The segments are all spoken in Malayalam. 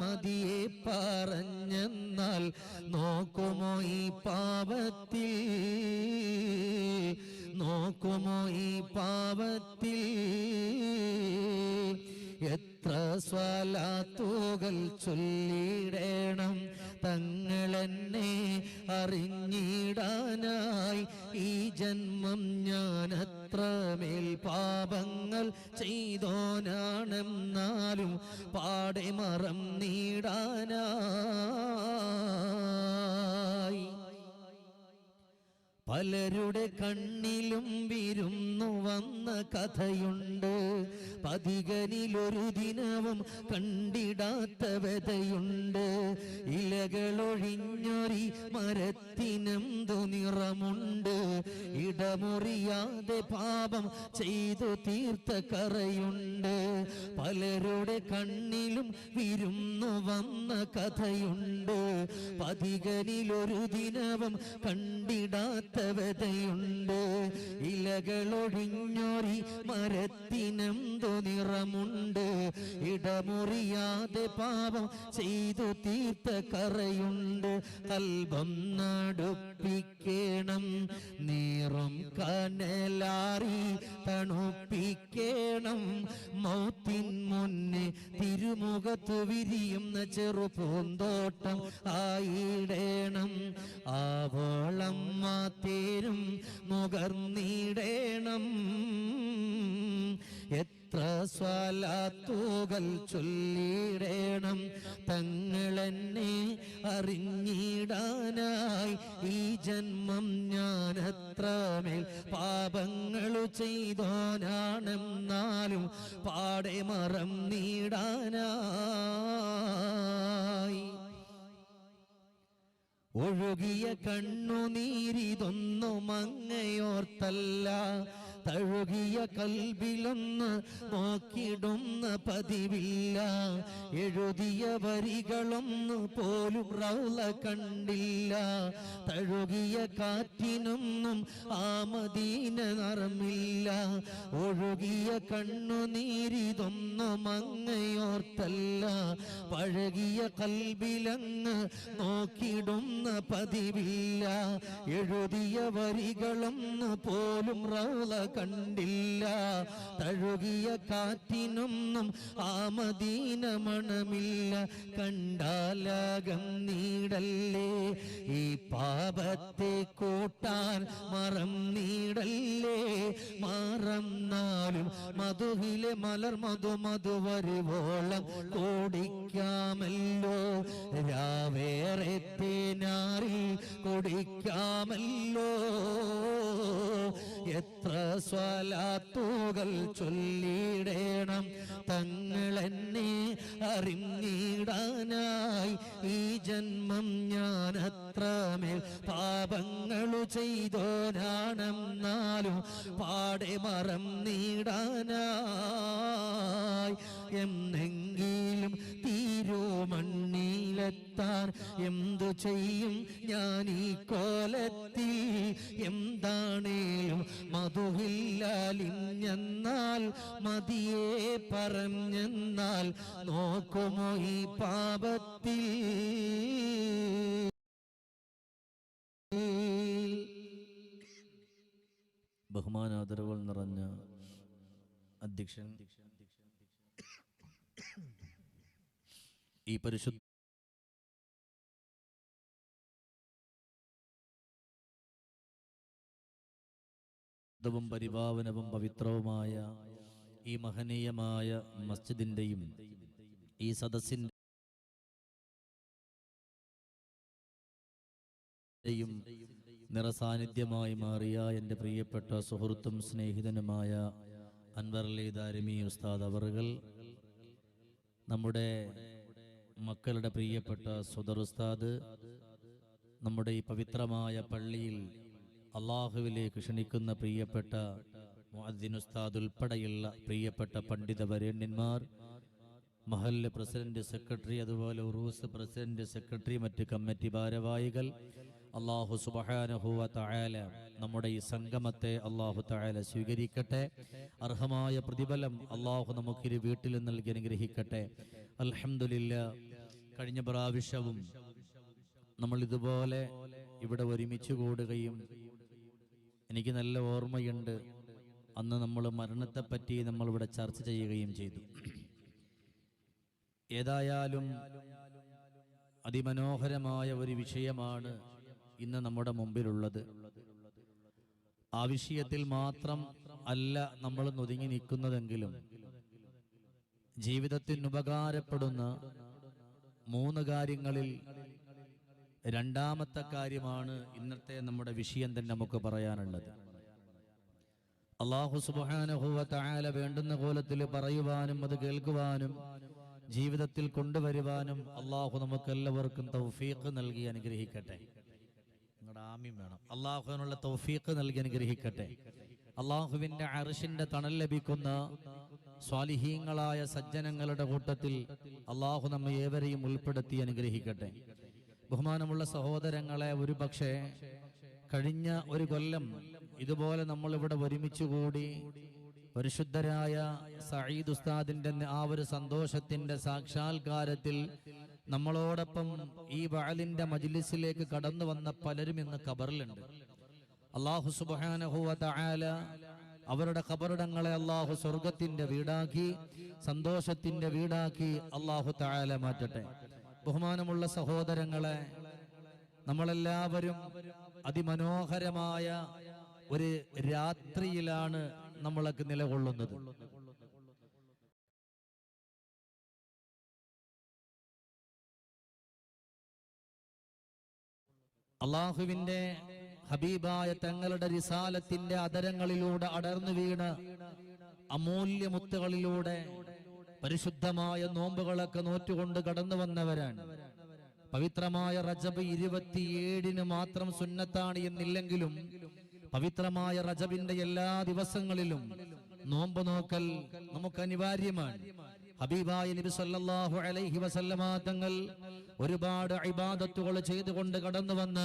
മതിയെ പറഞ്ഞെന്നാൽ നോക്കുമോ ഈ പാപത്തിൽ, നോക്കുമോ ഈ പാപത്തിൽ. എത്ര സ്വലാത്തുകൾ ചൊല്ലിടണം തങ്ങളെന്നെ അറിഞ്ഞിടാനായി. ഈ ജന്മം ഞാൻ അത്രമേൽ പാപങ്ങൾ ചെയ്തോനാണെന്നാലും പാടെ മറന്നിടാനായി. പലരുടെ കണ്ണിലും വിരുന്നു വന്ന കഥയുണ്ട്, പതികനിലൊരു ദിനവും കണ്ടിടാത്ത വ്യതയുണ്ട്. ഇലകളൊഴിഞ്ഞൊരി മരത്തിനെന്തു നിറമുണ്ട്, ഇടമുറിയാതെ പാപം ചെയ്തു തീർത്ത കറയുണ്ട്. പലരുടെ കണ്ണിലും വിരുന്നു വന്ന കഥയുണ്ട്, പതികനിലൊരു ദിനവും കണ്ടിടാത്ത വ്യതയുണ്ട്. ഇലകളൊഴിഞ്ഞൊരി മരത്തിനെന്തു നിറമുണ്ട്, ഇടമുറിയാതെ പാപം ചെയ്തു തീർത്ത കറയുണ്ട്. കൽബം നടുപ്പിക്കണം, നീറും കനലാറി തണുപ്പിക്കണം. മൗത്തിൻ മുന്നേ തിരുമുഖത്തു വിരിയുന്ന ചെറുപൂന്തോട്ടം ആയിടേണം. ആവോളം മാതേരും നുകർന്നിടേണം. എത്ര സ്വലാത്തുകൾ ചൊല്ലിടണം തങ്ങളെന്നെ അറിഞ്ഞിടാനായി. ഈ ജന്മം ഞാൻ അത്രമേൽ പാപങ്ങളു ചെയ്തോനാണെന്നാലും പാടെ മറന്നിടാനായി. ഒഴുകിയ കണ്ണുനീരിതൊന്നും അങ്ങയോർത്തല്ല, തഴുകിയ കൽബിലൊന്ന് നോക്കിടുന്ന പതിവില്ല. എഴുതിയ വരികളൊന്നു പോലും റൗള കണ്ടില്ല. തഴുകിയ കാറ്റിനൊന്നും ആ മദീന നിറമില്ല. ഒഴുകിയ കണ്ണുനീരിതൊന്നും അങ്ങയോർത്തല്ല, പഴകിയ കൽബിലങ്ങ് നോക്കിടുന്ന പതിവില്ല. എഴുതിയ വരികളൊന്നു പോലും റൗള കണ്ടില്ല. തഴുകിയ കാറ്റിനൊന്നും ആ മദീന മണമില്ല. കണ്ടാലാകം നീടല്ലേ ഈ പാപത്തെ കൂട്ടാൻ മറന്നീടല്ലേ. മറന്നാലും മധുഹിലെ മലർ മധുവരുവോളം ഓടിക്കാമല്ലോ. രാവേറെ തേനാറിൽ കൊടിക്കാമല്ലോ. എത്ര സ്വലാത്തുകൾ ചൊല്ലിടണം തങ്ങളെന്നെ അറിഞ്ഞിടാനായി. ഈ ജന്മം ഞാൻ അത്രമേൽ പാപങ്ങളു ചെയ്തോനാണെന്നാലും പാടെ മറന്നിടാനായി. എന്നെങ്കിലും തീരുമണ്ണിലെത്താൻ എന്തു ചെയ്യും ഞാൻ ഈ കോലത്തിൽ. എന്താണേലും മധുഹില്ലാലിഞ്ഞെന്നാൽ മതിയെ പറഞ്ഞെന്നാൽ നോക്കുമോ ഈ പാപത്തിൽ. ബഹുമാനാദരവുകൾ നിറഞ്ഞ അധ്യക്ഷൻ, ഈ പരിശുദ്ധ പരിപാവനവും പവിത്രവുമായ ഈ മഹനീയമായ മസ്ജിദിന്റെയും ഈ സദസ്സിന്റെയും നിറസാന്നിധ്യമായി മാറിയ എൻ്റെ പ്രിയപ്പെട്ട സുഹൃത്തും സ്നേഹിതനുമായ അൻവർ അലി ദാരിമി ഉസ്താദ് അവറുകൾ, നമ്മുടെ മക്കളുടെ പ്രിയപ്പെട്ട സുദർ ഉസ്താദ്, നമ്മുടെ ഈ പവിത്രമായ പള്ളിയിൽ അള്ളാഹുവിലേക്ക് ക്ഷണിക്കുന്ന പ്രിയപ്പെട്ട മുഅദ്ദിൻ ഉസ്താദ് ഉൾപ്പെടെയുള്ള പ്രിയപ്പെട്ട പണ്ഡിത വരേണ്യന്മാർ, മഹല്ല് പ്രസിഡന്റ്, സെക്രട്ടറി, അതുപോലെ ഉറൂസ് പ്രസിഡന്റ്, സെക്രട്ടറി, മറ്റ് കമ്മിറ്റി ഭാരവാഹികൾ, അല്ലാഹു സുബ്ഹാനഹു വ തആല നമ്മുടെ ഈ സംഗമത്തെ അല്ലാഹു തആല സ്വീകരിക്കട്ടെ. അർഹമായ പ്രതിഫലം അല്ലാഹു നമുക്കിരു വീട്ടിൽ നൽകി അനുഗ്രഹിക്കട്ടെ. അൽഹംദുലില്ലാ, കഴിഞ്ഞ പ്രാവശ്യവും നമ്മൾ ഇതുപോലെ ഇവിടെ ഒരുമിച്ച് കൂടുകയും എനിക്ക് നല്ല ഓർമ്മയുണ്ട്, അന്ന് നമ്മൾ മരണത്തെപ്പറ്റി നമ്മളിവിടെ ചർച്ച ചെയ്യുകയും ചെയ്തു. ഏതായാലും അതിമനോഹരമായ ഒരു വിഷയമാണ് ഇന്ന് നമ്മുടെ മുമ്പിലുള്ളത്. ആ വിഷയത്തിൽ മാത്രം അല്ല നമ്മൾ ഒതുങ്ങി നിൽക്കുന്നതെങ്കിലും ജീവിതത്തിന് ഉപകാരപ്പെടുന്ന 3 കാര്യങ്ങളിൽ രണ്ടാമത്തെ കാര്യമാണ് ഇന്നത്തെ നമ്മുടെ വിഷയം തന്നെ നമുക്ക് പറയാനുള്ളത്. അല്ലാഹു സുബ്ഹാനഹു വ തആല വേണ്ടുന്ന കോലത്തിൽ പറയുവാനും അത് കേൾക്കുവാനും ജീവിതത്തിൽ കൊണ്ടുവരുവാനും അല്ലാഹു നമുക്കെല്ലാവർക്കും തൗഫീഖ് നൽകി അനുഗ്രഹിക്കട്ടെ. നിങ്ങളുടെ ആമീൻ വേണം. അല്ലാഹുവിനുള്ള തൗഫീഖ് നൽകി അനുഗ്രഹിക്കട്ടെ. അല്ലാഹുവിന്റെ അർശിന്റെ തണൽ ലഭിക്കുന്ന സ്വാലിഹീങ്ങളായ സജ്ജനങ്ങളുടെ കൂട്ടത്തിൽ അല്ലാഹു നമ്മെ ഏവരെയും ഉൾപ്പെടുത്തി അനുഗ്രഹിക്കട്ടെ. ബഹുമാനമുള്ള സഹോദരങ്ങളെ, ഒരു പക്ഷേ കഴിഞ്ഞ ഒരു കൊല്ലം ഇതുപോലെ നമ്മളിവിടെ ഒരുമിച്ചുകൂടി പരിശുദ്ധരായ സഈദ് ഉസ്താദിന്റെ ആ ഒരു സന്തോഷത്തിന്റെ സാക്ഷാത്കാരത്തിൽ നമ്മളോടൊപ്പം ഈ വഅലിന്റെ മജ്ലിസിലേക്ക് കടന്നു വന്ന പലരും ഇന്ന് ഖബറിലുണ്ട്. അല്ലാഹു സുബ്ഹാനഹു വ തആല അവരുടെ ഖബറിടങ്ങളെ അല്ലാഹു സ്വർഗത്തിന്റെ വീടാക്കി സന്തോഷത്തിന്റെ വീടാക്കി അല്ലാഹു തആല മാറ്റട്ടെ. ബഹുമാനമുള്ള സഹോദരങ്ങളെ, നമ്മളെല്ലാവരും അതിമനോഹരമായ ഒരു രാത്രിയിലാണ് നമ്മളൊക്കെ നിലകൊള്ളുന്നത്. അള്ളാഹുവിന്റെ ഹബീബായ തങ്ങളുടെ റിസാലത്തിന്റെ അധരങ്ങളിലൂടെ അടർന്നു വീണ് അമൂല്യ മുത്തുകളിലൂടെ പരിശുദ്ധമായ നോമ്പുകളൊക്കെ നോറ്റുകൊണ്ട് കടന്നു വന്നവരാണ്. പവിത്രമായ റജബ് 27 മാത്രം സുന്നത്താണ് എന്നില്ലെങ്കിലും പവിത്രമായ റജബിന്റെ എല്ലാ ദിവസങ്ങളിലും നോമ്പ് നോക്കൽ നമുക്ക് അനിവാര്യമാണ്. ഹബീബായ നബി സല്ലല്ലാഹു അലൈഹി വസല്ലമ തങ്ങൾ ഒരുപാട് ഇബാദത്തുകൾ ചെയ്തുകൊണ്ട് കടന്നു വന്ന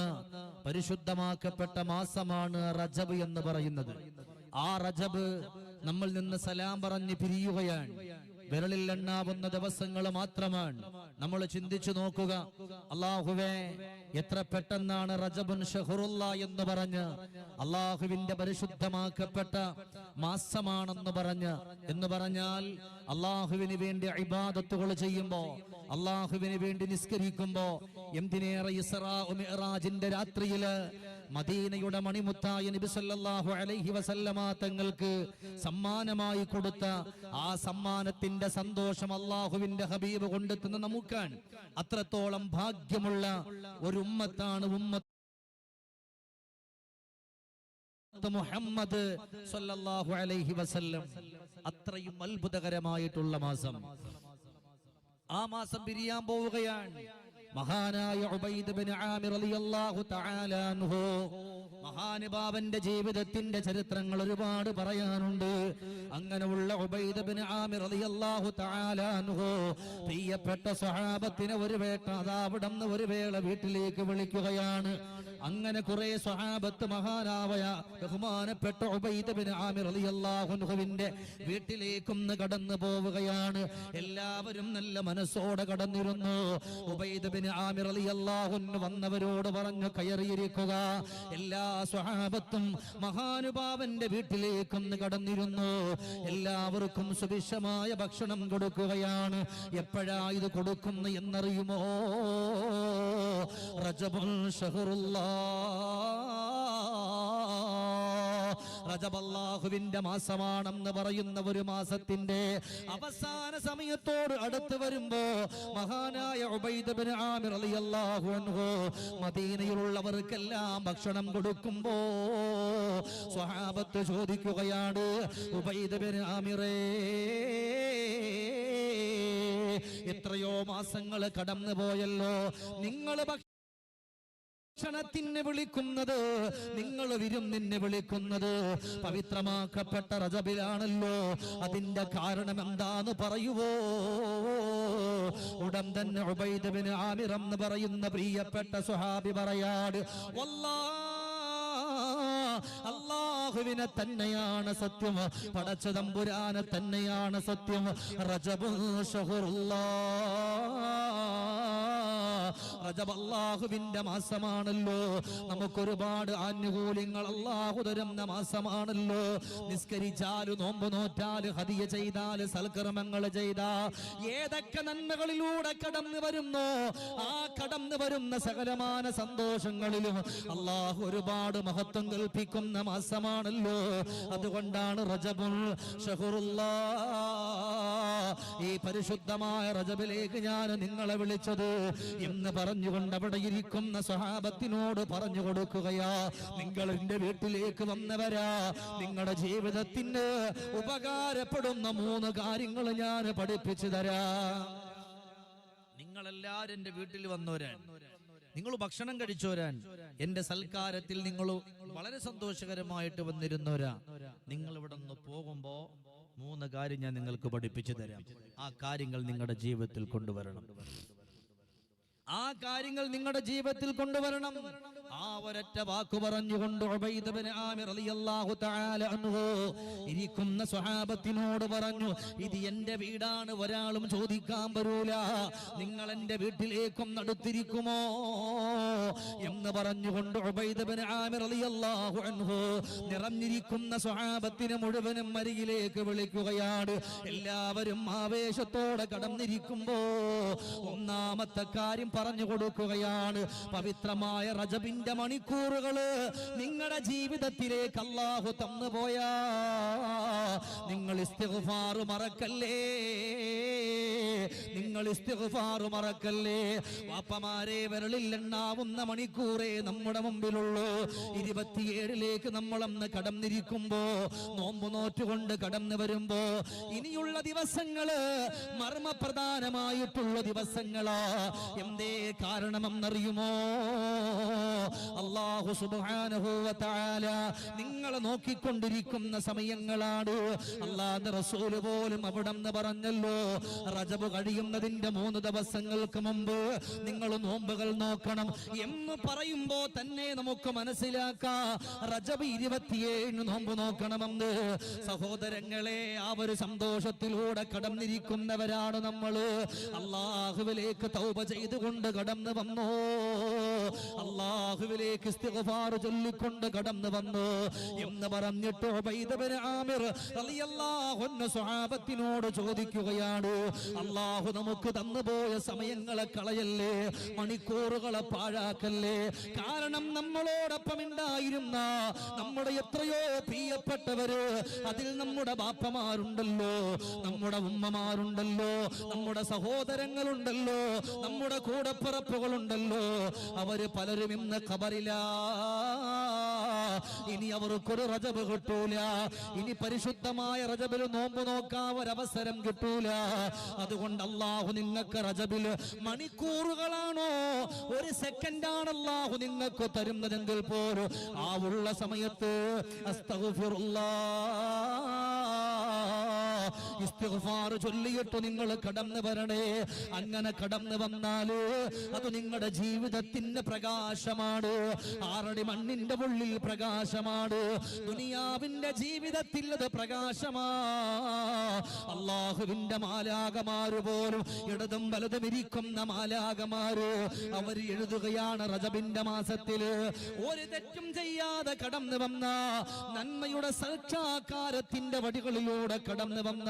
പരിശുദ്ധമാക്കപ്പെട്ട മാസമാണ് റജബ് എന്ന് പറയുന്നത്. ആ റജബ് നമ്മൾ നിന്ന് സലാം പറഞ്ഞ് പിരിയുകയാണ്. വിരലിൽ എണ്ണാവുന്ന ദിവസങ്ങൾ മാത്രമാണ്. നമ്മൾ ചിന്തിച്ചു നോക്കുക, അല്ലാഹുവേ എത്ര പെട്ടെന്നാണ് റജബുൻ ഷഹറുല്ല എന്ന് പറഞ്ഞ് അള്ളാഹുവിന്റെ പരിശുദ്ധമാക്കപ്പെട്ട മാസമാണെന്ന് പറഞ്ഞാൽ അള്ളാഹുവിന് വേണ്ടി ഇബാദത്തുകൾ ചെയ്യുമ്പോ, അള്ളാഹുവിന് വേണ്ടി നിസ്കരിക്കുമ്പോ, എന്തിനേറെ ഇസ്റാ മിഅ്റാജിന്റെ രാത്രിയില് മദീനയുടെ മണിമുത്തായ നബി സല്ലല്ലാഹു അലൈഹി വസല്ലമ തങ്ങൾക്ക് സമ്മാനമായി കൊടുത്ത ആ സമ്മാനത്തിന്റെ സന്തോഷം അള്ളാഹുവിന്റെ ഹബീബ് കൊണ്ടെത്തുന്ന നമുക്കാണ്. അത്രത്തോളം ഭാഗ്യമുള്ള ഒരു ഉമ്മത്താണ് ഉമ്മത്ത് മുഹമ്മദ് സല്ലല്ലാഹു അലൈഹി വസല്ലം. അത്രയും അത്ഭുതകരമായിട്ടുള്ള മാസം. ആ മാസം പിരിയാൻ പോവുകയാണ്. മഹാനായ ഉബൈദ് ബിൻ ആമിർ റളിയല്ലാഹു തആല അൻഹു, മഹാനുഭാവന്റെ ജീവിതത്തിന്റെ ചരിത്രങ്ങൾ ഒരുപാട് പറയാനുണ്ട്. അങ്ങനെയുള്ള ഉബൈദ് ബിൻ ആമിർ റളിയല്ലാഹു തആല അൻഹു പ്രിയപ്പെട്ട സ്വഹാബത്തിനെ ഒരു വേട്ട അവിടുന്ന് ഒരു വേള വീട്ടിലേക്ക് വിളിക്കുകയാണ്. അങ്ങനെ കുറെ സ്വഹാബത്ത് മഹാനായ ബഹുമാനപ്പെട്ട ഉബൈദ് ബിൻ ആമിർ റളിയല്ലാഹു അൻഹുവിന്റെ വീട്ടിലേക്കൊന്ന് കടന്നു പോവുകയാണ്. എല്ലാവരും നല്ല മനസ്സോടെ കടന്നിരുന്നു. ഉബൈദ് ബിൻ ആമിർ റളിയല്ലാഹു അൻഹു വന്നവരോട് പറഞ്ഞു, കയറിയിരിക്കുക. എല്ലാ സ്വഹാബത്തും മഹാനുഭാവന്റെ വീട്ടിലേക്കൊന്ന് കടന്നിരുന്നു. എല്ലാവർക്കും സുഭിക്ഷമായ ഭക്ഷണം കൊടുക്കുകയാണ്. എപ്പോഴാ ഇത് കൊടുക്കുന്നു എന്നറിയുമോ? റജബുൽ ഷഹറുല്ലാ, റജബ് അല്ലാഹുവിന്റെ മാസമാണെന്ന് പറയുന്ന ഒരു മാസത്തിന്റെ അവസാന സമയത്തോട് അടുത്ത് വരുമ്പോ മഹാനായ ഉബൈദ് ബിൻ ആമിർ റളിയല്ലാഹു അൻഹു മദീനയിലുള്ളവർക്കെല്ലാം ഭക്ഷണം കൊടുക്കുമ്പോ സ്വഹാബത്ത് ചോദിക്കുകയാണ്, ഉബൈദ് ബിൻ ആമിറേ, എത്രയോ മാസങ്ങൾ കടന്നു പോയല്ലോ, നിങ്ങൾ ഭക്ഷണത്തിന് വിളിക്കുന്നത്, നിങ്ങൾ വിരുന്നിന് വിളിക്കുന്നത് പവിത്രമാക്കപ്പെട്ട റജബിലാണല്ലോ. അതിന്റെ കാരണം എന്താന്ന് പറയുവോ? ഉടൻ തന്നെ ഉബൈദ് ബിൻ ആമിർ എന്ന് പറയുന്ന പ്രിയപ്പെട്ട സ്വഹാബി പറയാട്, വല്ലാഹ് അല്ലാഹുവിനെ തന്നെയാണ് സത്യം, പടച്ച തമ്പുരാനെ തന്നെയാണ് സത്യം. റജബുൽ ശഹറുല്ലാഹ്, റജബ് അല്ലാഹുവിന്റെ മാസമാണല്ലോ. നമുക്കൊരുപാട് ആനുകൂല്യങ്ങൾ അല്ലാഹു തരുന്ന മാസമാണല്ലോ. നിസ്കരിച്ചാല്, നോമ്പ് നോറ്റാല്, ഹദിയ ചെയ്താല്, സൽക്കർമ്മങ്ങൾ ചെയ്താ, ഏതൊക്കെ നന്മകളിലൂടെ കടന്നു വരുന്നോ ആ കടന്നു വരുന്ന സകലമാന സന്തോഷങ്ങളിലും അല്ലാഹു ഒരുപാട് മഹത്വം കൽപ്പിക്കുന്ന മാസമാണല്ലോ. അതുകൊണ്ടാണ് റജബുൽ ശഹറുല്ലാഹ്. ഈ പരിശുദ്ധമായ റജബിലേക്ക് ഞാൻ നിങ്ങളെ വിളിച്ചത് എന്ന് പറഞ്ഞുകൊണ്ട് അവിടെ ഇരിക്കുന്ന സ്വഹാബത്തിനോട് പറഞ്ഞു കൊടുക്കുകയാ, നിങ്ങൾ എന്റെ വീട്ടിലേക്ക് വന്നവരാ, നിങ്ങളുടെ ജീവിതത്തിന് ഉപകാരപ്പെടുന്ന 3 കാര്യങ്ങൾ ഞാൻ പഠിപ്പിച്ചു തരാം. നിങ്ങളെല്ലാരും എന്റെ വീട്ടിൽ വന്നവരാൻ, നിങ്ങൾ ഭക്ഷണം കഴിച്ചോരാൻ, എന്റെ സൽക്കാരത്തിൽ നിങ്ങൾ വളരെ സന്തോഷകരമായിട്ട് വന്നിരുന്നവരാ. നിങ്ങൾ ഇവിടെ നിന്ന് പോകുമ്പോ 3 കാര്യം ഞാൻ നിങ്ങൾക്ക് പഠിപ്പിച്ചു തരാം. ആ കാര്യങ്ങൾ നിങ്ങളുടെ ജീവിതത്തിൽ കൊണ്ടുവരണം. ആ കാര്യങ്ങൾ നിങ്ങളുടെ ജീവിതത്തിൽ കൊണ്ടുവരണം. ആ ഒരൊറ്റ വാക്ക് പറഞ്ഞുകൊണ്ട് ഉബൈദ് ഇബ്നു ആമിർ റളിയല്ലാഹു തആല അൻഹു ഇരിക്കുന്ന സ്വഹാബത്തിനോട് പറഞ്ഞു, ഇത് എന്റെ വീടാണ്, ഒരാളും ചോദിക്കാൻ വരൂല, നിങ്ങൾ എന്റെ വീട്ടിലേക്കും അടുത്തിരിക്കുമോ എന്ന് പറഞ്ഞുകൊണ്ട് ഉബൈദ് ഇബ്നു ആമിർ റളിയല്ലാഹു അൻഹു നിറഞ്ഞിരിക്കുന്ന സ്വഹാബത്തിനെ മുഴുവനും അരികിലേക്ക് വിളിക്കുകയാണ്. എല്ലാവരും ആവേശത്തോടെ കടന്നിരിക്കുമ്പോ ഒന്നാമത്തെ കാര്യം പറഞ്ഞു കൊടുക്കുകയാണ്, പവിത്രമായ റജബിന്റെ മണിക്കൂറുകള് നിങ്ങളുടെ ജീവിതത്തിലേക്ക് അല്ലാഹു തന്നുപോയാ നിങ്ങൾ ഇസ്തിഗ്ഫാർ മറക്കല്ലേ, നിങ്ങൾ ഇസ്തിഗ്ഫാർ മറക്കല്ലേ. വാപ്പമാരെ വിരലിൽ എണ്ണാവുന്ന മണിക്കൂറേ നമ്മുടെ മുമ്പിലുള്ളൂ. 27ലേക്ക് നമ്മളന്ന് കടന്നിരിക്കുമ്പോ, നോമ്പ് നോറ്റുകൊണ്ട് കടന്നു വരുമ്പോ, ഇനിയുള്ള ദിവസങ്ങള് മർമ്മപ്രധാനമായിട്ടുള്ള ദിവസങ്ങളാ. എന്തേ കാരണമെന്നറിയുമോ? അല്ലാഹു സുബ്ഹാനഹു വ തആല നിങ്ങളെ നോക്കിക്കൊണ്ടിരിക്കുന്ന സമയങ്ങളാണ്. അല്ലാഹുവിന്റെ റസൂൽ പോലും അവിടെന്ന് പറഞ്ഞല്ലോ, റജബ് കഴിയുന്നതിന്റെ 3 ദിവസങ്ങൾക്ക് മുമ്പ് നിങ്ങൾ നോമ്പുകൾ നോക്കണം എന്ന് പറയുമ്പോ തന്നെ നമുക്ക് മനസ്സിലാക്കാം റജബ് 27 നോമ്പ് നോക്കണമെന്ന്. സഹോദരങ്ങളെ, ആ ഒരു സന്തോഷത്തിലൂടെ കടന്നിരിക്കുന്നവരാണ് നമ്മള്. അല്ലാഹുവിലേക്ക് തൗബ ചെയ്തുകൊണ്ട് കടന്നു വന്നു, അല്ലാഹുവിലേക്ക് ഇസ്തിഗ്ഫാർ ചൊല്ലിക്കൊണ്ട് കടന്നു വന്നു എന്ന് പറഞ്ഞിട്ട് ഉബൈദ് ഇബ്നു ആമിർ റളിയല്ലാഹു അൻഹു സ്വഹാബത്തിനോട് ചോദിക്കുകയാണ്, അല്ലാഹു നമുക്ക് തന്നുപോയ സമയങ്ങളെ കളയല്ലേ, മണിക്കൂറുകളെ പാഴാക്കല്ലേ. കാരണം നമ്മളോടൊപ്പം ഉണ്ടായിരുന്ന നമ്മുടെ എത്രയോ പ്രിയപ്പെട്ടവര്, അതിൽ നമ്മുടെ ബാപ്പമാരുണ്ടല്ലോ, നമ്മുടെ ഉമ്മമാരുണ്ടല്ലോ, നമ്മുടെ സഹോദരങ്ങളുണ്ടല്ലോ, നമ്മുടെ കൂടപ്പിറപ്പുകളുണ്ടല്ലോ, അവര് പലരും ഇന്ന് ഖബറിലാ. ഇനി അവർക്കൊരു റജബ് കിട്ടൂല, ഇനി പരിശുദ്ധമായ റജബിൽ നോമ്പ് നോക്കാൻ ഒരവസരം കിട്ടൂല. അതുകൊണ്ട് അല്ലാഹു നിങ്ങൾക്ക് റജബിൽ മണിക്കൂറുകളാണോ, 1 സെക്കൻഡാണ് അല്ലാഹു നിങ്ങൾക്ക് തരുന്നതെങ്കിൽ പോലും ആ ഉള്ള സമയത്ത് ഇസ്തിഗ്ഫാർ ചൊല്ലിയിട്ട് നിങ്ങൾ കടന്നു വരണേ. അങ്ങനെ കടന്നു വന്നാല് അത് നിങ്ങളുടെ ജീവിതത്തിന്റെ പ്രകാശമാണ്. 6 അടി മണ്ണിന്റെ ഉള്ളിൽ പ്രകാശമാണ്, ദുനിയാവിന്റെ ജീവിതത്തിൽ അത് പ്രകാശമാ. അല്ലാഹുവിന്റെ മാലാകമാര് പോലും, ഇടതും വലതും ഇരിക്കുന്ന മാലാകമാര്, അവർ എഴുതുകയാണ് റജബിന്റെ മാസത്തില് ഒരു തെറ്റും ചെയ്യാതെ കടന്നു വന്ന, നന്മയുടെ സാക്ഷാത്കാരത്തിന്റെ വഴികളിലൂടെ കടന്നു വന്ന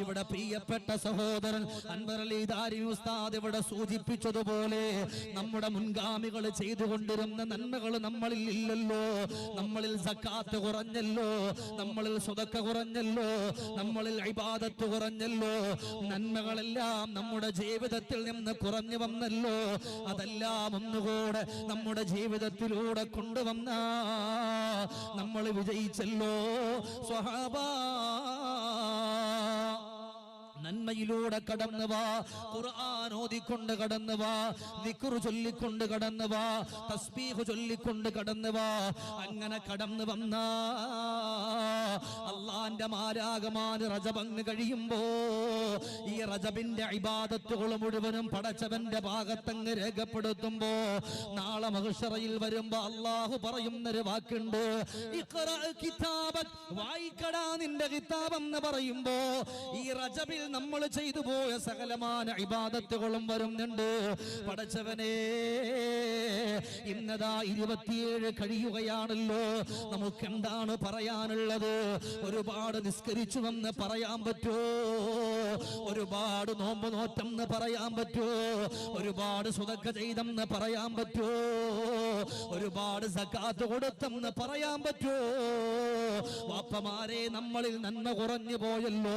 ഇവിടെ പ്രിയപ്പെട്ട സഹോദരൻ അൻവർ അലി ദാരിമി ഉസ്താദ് ഇവിടെ സൂചിപ്പിച്ചതുപോലെ നമ്മുടെ മുൻഗാമികൾ ചെയ്തുകൊണ്ടിരുന്ന നന്മകൾ നമ്മളിൽ ഇല്ലല്ലോ. നമ്മളിൽ സക്കാത്ത് കുറഞ്ഞല്ലോ, നമ്മളിൽ സ്വതക്ക കുറഞ്ഞല്ലോ, നമ്മളിൽ ഇബാദത്ത് കുറഞ്ഞല്ലോ, നന്മകളെല്ലാം നമ്മുടെ ജീവിതത്തിൽ നിന്ന് കുറഞ്ഞു വന്നല്ലോ. അതെല്ലാം ഒന്നുകൂടെ നമ്മുടെ ജീവിതത്തിലൂടെ കൊണ്ടുവന്ന നമ്മൾ വിജയിച്ചല്ലോ. സ്വഹാബ, നന്മയിലൂടെ കടന്നു വാ, ഖുർആൻ ഓതിക്കൊണ്ട് കടന്നു വാ, ദിക്ർ ചൊല്ലിക്കൊണ്ട് കടന്നു വാ, തസ്ബീഹ് ചൊല്ലിക്കൊണ്ട് കടന്നു വാ. അങ്ങനെ കടന്നു വന്നാ അള്ളാന്റെ മാലാകമാര് റജബങ്ങ് കഴിയുമ്പോ ഈ റജബിന്റെ ഇബാദത്തുകൾ മുഴുവനും പടച്ചവന്റെ ഭാഗത്തങ്ങ് രേഖപ്പെടുത്തുമ്പോ നാളെ മഹ്ശറയിൽ വരുമ്പോ അള്ളാഹു പറയുന്നൊരു വാക്കുണ്ട്, ഇഖ്റാ കിതാബക്, വായിക്കടാ നിന്റെ കിതാബ് എന്ന് പറയുമ്പോ ഈ റജബിൽ നമ്മൾ ചെയ്തു പോയ സകലമായ ഇബാദത്തുകളും വരുന്നുണ്ട്. പടച്ചവനെ, ഇന്നതാ 27 കഴിയുകയാണല്ലോ, നമുക്ക് എന്താണ് പറയാനുള്ളത്? ഒരുപാട് നിസ്കരിച്ചുവെന്ന് പറയാൻ പറ്റുമോ? ഒരുപാട് നോമ്പ് നോറ്റെന്ന് പറയാൻ പറ്റുമോ? ഒരുപാട് സ്വതക്ക ചെയ്തെന്ന് പറയാൻ പറ്റുമോ? ഒരുപാട് സകാത്ത് കൊടുത്തെന്ന് പറയാൻ പറ്റുമോ? വാപ്പമാരെ, നമ്മളിൽ നന്മ കുറഞ്ഞു പോയല്ലോ.